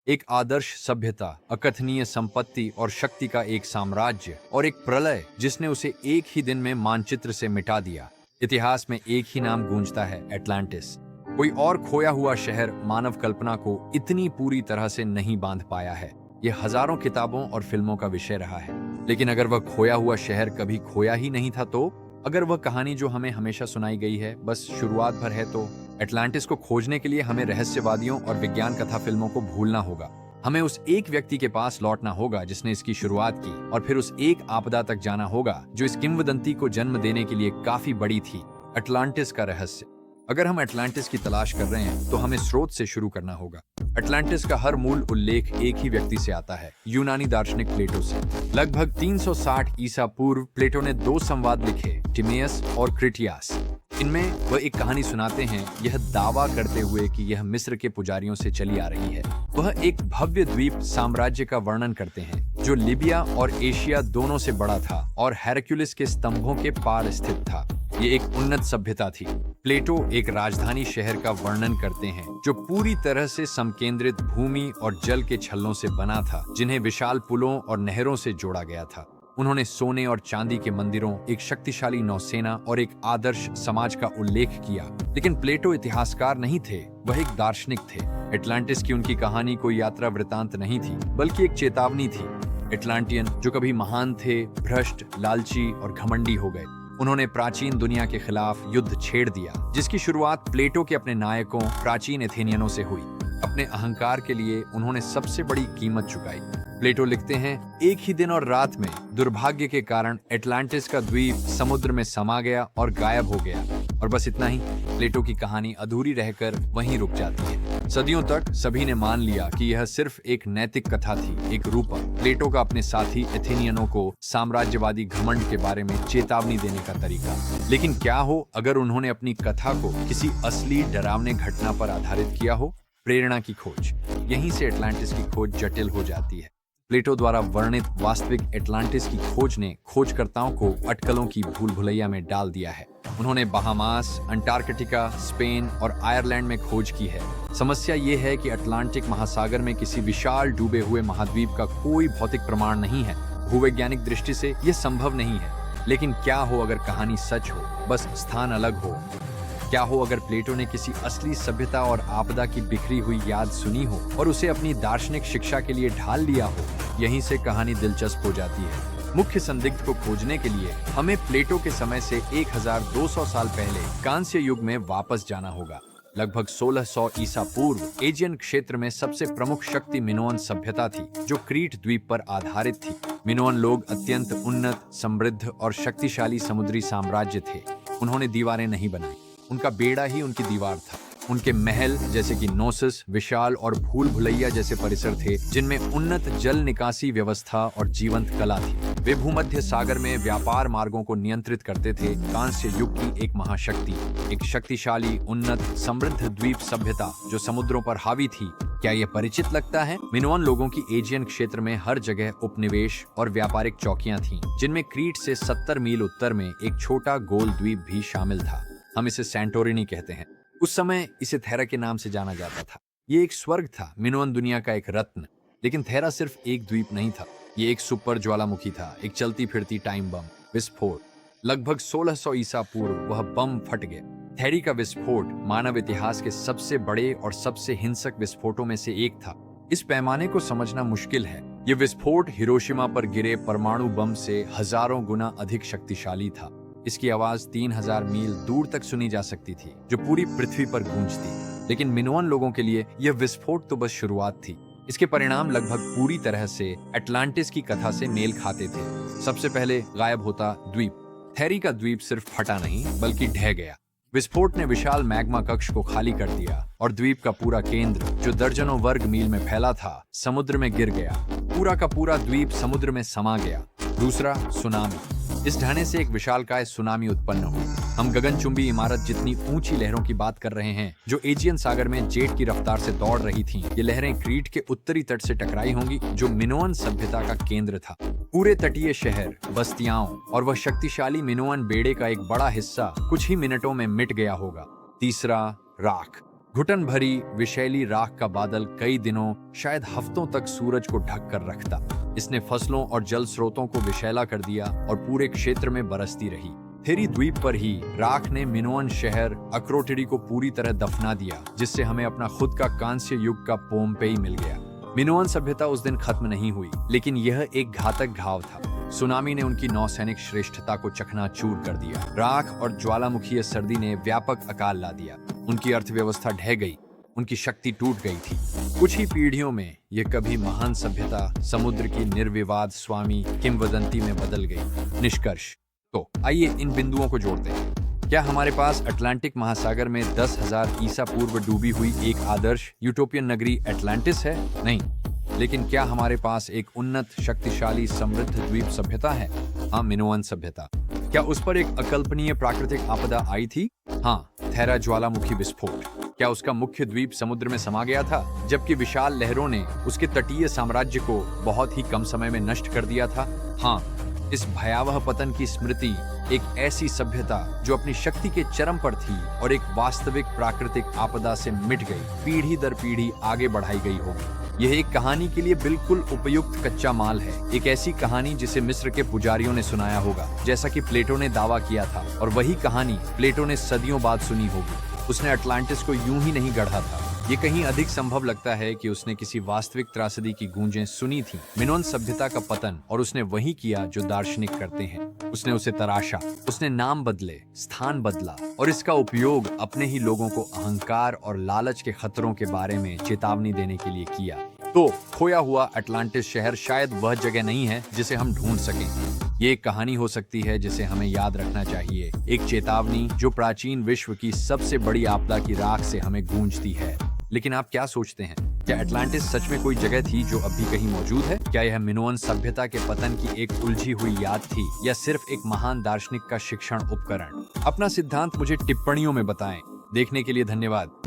एक आदर्श सभ्यता, अकथनीय संपत्ति और शक्ति का एक साम्राज्य, और एक प्रलय जिसने उसे एक ही दिन में मानचित्र से मिटा दिया। इतिहास में एक ही नाम गूंजता है, एटलांटिस। कोई और खोया हुआ शहर मानव कल्पना को इतनी पूरी तरह से नहीं बांध पाया है। यह हजारों किताबों और फिल्मों का विषय रहा है। लेकिन अगर वह खोया हुआ शहर कभी खोया ही नहीं था तो, अगर वह कहानी जो हमें हमेशा सुनाई गई है बस शुरुआत भर है तो, एटलांटिस को खोजने के लिए हमें रहस्यवादियों और विज्ञान कथा फिल्मों को भूलना होगा। हमें उस एक व्यक्ति के पास लौटना होगा जिसने इसकी शुरुआत की, और फिर उस एक आपदा तक जाना होगा जो इस किंवदंती को जन्म देने के लिए काफी बड़ी थी, अटलांटिस का रहस्य। अगर हम अटलांटिस की तलाश कर रहे हैं तो हमें स्रोत से शुरू करना होगा। अटलांटिस का हर मूल उल्लेख एक ही व्यक्ति से आता है, यूनानी दार्शनिक प्लेटो से। लगभग 360 ईसा पूर्व प्लेटो ने 2 संवाद लिखे, टिमेयस और क्रिटियास। इनमें वह एक कहानी सुनाते हैं, यह दावा करते हुए कि यह मिस्र के पुजारियों से चली आ रही है। वह एक भव्य द्वीप साम्राज्य का वर्णन करते हैं जो लिबिया और एशिया दोनों से बड़ा था और हेरक्युलिस के स्तंभों के पार स्थित था। ये एक उन्नत सभ्यता थी। प्लेटो एक राजधानी शहर का वर्णन करते हैं जो पूरी तरह से समकेंद्रित भूमि और जल के छल्लों से बना था, जिन्हें विशाल पुलों और नहरों से जोड़ा गया था। उन्होंने सोने और चांदी के मंदिरों, एक शक्तिशाली नौसेना और एक आदर्श समाज का उल्लेख किया। लेकिन प्लेटो इतिहासकार नहीं थे, वह एक दार्शनिक थे। एटलांटिस की उनकी कहानी कोई यात्रा वृतांत नहीं थी, बल्कि एक चेतावनी थी। एटलांटियन जो कभी महान थे, भ्रष्ट, लालची और घमंडी हो गए। उन्होंने प्राचीन दुनिया के खिलाफ युद्ध छेड़ दिया, जिसकी शुरुआत प्लेटो के अपने नायकों प्राचीन एथेनियनों से हुई। अपने अहंकार के लिए उन्होंने सबसे बड़ी कीमत चुकाई। प्लेटो लिखते हैं, एक ही दिन और रात में दुर्भाग्य के कारण एटलांटिस का द्वीप समुद्र में समा गया और गायब हो गया। और बस इतना ही, प्लेटो की कहानी अधूरी रहकर वहीं रुक जाती है। सदियों तक सभी ने मान लिया कि यह सिर्फ एक नैतिक कथा थी, एक रूपक। प्लेटो का अपने साथी एथेनियनों को साम्राज्यवादी घमंड के बारे में चेतावनी देने का तरीका। लेकिन क्या हो अगर उन्होंने अपनी कथा को किसी असली डरावने घटना पर आधारित किया हो? प्रेरणा की खोज। यहीं से एटलांटिस की खोज जटिल हो जाती है। प्लेटो द्वारा वर्णित वास्तविक एटलांटिस की खोज ने खोजकर्ताओं को अटकलों की भूल भुलैया में डाल दिया है। उन्होंने बहामास, अंटार्कटिका, स्पेन और आयरलैंड में खोज की है। समस्या ये है कि अटलांटिक महासागर में किसी विशाल डूबे हुए महाद्वीप का कोई भौतिक प्रमाण नहीं है। भूवैज्ञानिक दृष्टि से यह संभव नहीं है। लेकिन क्या हो अगर कहानी सच हो, बस स्थान अलग हो? क्या हो अगर प्लेटो ने किसी असली सभ्यता और आपदा की बिखरी हुई याद सुनी हो और उसे अपनी दार्शनिक शिक्षा के लिए ढाल लिया हो? यहीं से कहानी दिलचस्प हो जाती है। मुख्य संदिग्ध को खोजने के लिए हमें प्लेटो के समय से 1200 साल पहले कांस्य युग में वापस जाना होगा। लगभग 1600 ईसा पूर्व एजियन क्षेत्र में सबसे प्रमुख शक्ति मिनोअन सभ्यता थी, जो क्रीट द्वीप पर आधारित थी। मिनोअन लोग अत्यंत उन्नत, समृद्ध और शक्तिशाली समुद्री साम्राज्य थे। उन्होंने दीवारें नहीं बनाई, उनका बेड़ा ही उनकी दीवार था। उनके महल जैसे कि नोसस विशाल और भूल भुलैया जैसे परिसर थे, जिनमें उन्नत जल निकासी व्यवस्था और जीवंत कला थी। वे भूमध्य सागर में व्यापार मार्गों को नियंत्रित करते थे। कांस्य युग की एक महाशक्ति, एक शक्तिशाली, उन्नत, समृद्ध द्वीप सभ्यता जो समुद्रों पर हावी थी। क्या यह परिचित लगता है? मिनोअन लोगों की एजियन क्षेत्र में हर जगह उपनिवेश और व्यापारिक चौकियां थीं, जिनमें क्रीट से 70 मील उत्तर में एक छोटा गोल द्वीप भी शामिल था। हम इसे सैंटोरिनी कहते हैं। उस समय इसे थेरा के नाम से जाना जाता था। ये एक स्वर्ग था, मिनोअन दुनिया का एक रत्न। लेकिन थेरा सिर्फ एक द्वीप नहीं था, ये एक सुपर ज्वालामुखी था, एक चलती फिरती टाइम बम। विस्फोट। लगभग 1600 ईसा पूर्व वह बम फट गया। थेरी का विस्फोट मानव इतिहास के सबसे बड़े और सबसे हिंसक विस्फोटों में से एक था। इस पैमाने को समझना मुश्किल है। यह विस्फोट हिरोशिमा पर गिरे परमाणु बम से हजारों गुना अधिक शक्तिशाली था। इसकी आवाज 3000 मील दूर तक सुनी जा सकती थी, जो पूरी पृथ्वी पर गूंजती। लेकिन मिनोअन लोगों के लिए यह विस्फोट तो बस शुरुआत थी। इसके परिणाम लगभग पूरी तरह से एटलांटिस की कथा से मेल खाते थे। सबसे पहले गायब होता द्वीप। थेरी का द्वीप सिर्फ फटा नहीं, बल्कि ढह गया। विस्फोट ने विशाल मैग्मा कक्ष को खाली कर दिया और द्वीप का पूरा केंद्र, जो दर्जनों वर्ग मील में फैला था, समुद्र में गिर गया। पूरा का पूरा द्वीप समुद्र में समा गया। दूसरा, सुनामी। इस ढहने से एक विशालकाय सुनामी उत्पन्न हुई। हम गगनचुंबी इमारत जितनी ऊंची लहरों की बात कर रहे हैं, जो एजियन सागर में जेट की रफ्तार से दौड़ रही थीं। ये लहरें क्रीट के उत्तरी तट से टकराई होंगी, जो मिनोअन सभ्यता का केंद्र था। पूरे तटीय शहर, बस्तियां और वह शक्तिशाली मिनोअन बेड़े का एक बड़ा हिस्सा कुछ ही मिनटों में मिट गया होगा। तीसरा, राख। घुटन भरी विषैली राख का बादल कई दिनों, शायद हफ्तों तक सूरज को ढक कर रखता। इसने फसलों और जल स्रोतों को विषैला कर दिया और पूरे क्षेत्र में बरसती रही। थेरी द्वीप पर ही राख ने मिनोअन शहर अक्रोटिडी को पूरी तरह दफना दिया, जिससे हमें अपना खुद का कांस्य युग का पोम्पेई मिल गया। मिनोअन सभ्यता उस दिन खत्म नहीं हुई, लेकिन यह एक घातक घाव था। सुनामी ने उनकी नौसैनिक श्रेष्ठता को चकनाचूर कर दिया। राख और ज्वालामुखीय सर्दी ने व्यापक अकाल ला दिया। उनकी अर्थव्यवस्था ढह गई, उनकी शक्ति टूट गई थी। कुछ ही पीढ़ियों में यह कभी महान सभ्यता समुद्र की निर्विवाद स्वामी किंवदंती में बदल गई। निष्कर्ष। तो आइए इन बिंदुओं को जोड़ते हैं। क्या हमारे पास अटलांटिक महासागर में 10,000 ईसा पूर्व डूबी हुई एक आदर्श यूटोपियन नगरी एटलांटिस है? नहीं। लेकिन क्या हमारे पास एक उन्नत, शक्तिशाली, समृद्ध द्वीप सभ्यता है? हाँ, मिनोअन सभ्यता। क्या उस पर एक अकल्पनीय प्राकृतिक आपदा आई थी? हाँ, थेरा ज्वालामुखी विस्फोट। क्या उसका मुख्य द्वीप समुद्र में समा गया था, जबकि विशाल लहरों ने उसके तटीय साम्राज्य को बहुत ही कम समय में नष्ट कर दिया था? हाँ, इस भयावह पतन की स्मृति एक ऐसी सभ्यता जो अपनी शक्ति के चरम पर थी और एक वास्तविक प्राकृतिक आपदा से मिट गई, पीढ़ी दर पीढ़ी आगे बढ़ाई गई होगी। यह एक कहानी के लिए बिल्कुल उपयुक्त कच्चा माल है। एक ऐसी कहानी जिसे मिस्र के पुजारियों ने सुनाया होगा, जैसा कि प्लेटो ने दावा किया था, और वही कहानी प्लेटो ने सदियों बाद सुनी होगी। उसने अटलांटिस को यूं ही नहीं गढ़ा था। ये कहीं अधिक संभव लगता है कि उसने किसी वास्तविक त्रासदी की गूंजें सुनी थी, मिनोअन सभ्यता का पतन, और उसने वही किया जो दार्शनिक करते हैं। उसने उसे तराशा, उसने नाम बदले, स्थान बदला, और इसका उपयोग अपने ही लोगों को अहंकार और लालच के खतरों के बारे में चेतावनी देने के लिए किया। तो खोया हुआ अटलांटिस शहर शायद वह जगह नहीं है जिसे हम ढूंढ सकें। ये एक कहानी हो सकती है जिसे हमें याद रखना चाहिए, एक चेतावनी जो प्राचीन विश्व की सबसे बड़ी आपदा की राख से हमें गूंजती है। लेकिन आप क्या सोचते हैं? क्या अटलांटिस सच में कोई जगह थी जो अब भी कहीं मौजूद है? क्या यह मिनोअन सभ्यता के पतन की एक उलझी हुई याद थी, या सिर्फ एक महान दार्शनिक का शिक्षण उपकरण? अपना सिद्धांत मुझे टिप्पणियों में बताएं। देखने के लिए धन्यवाद।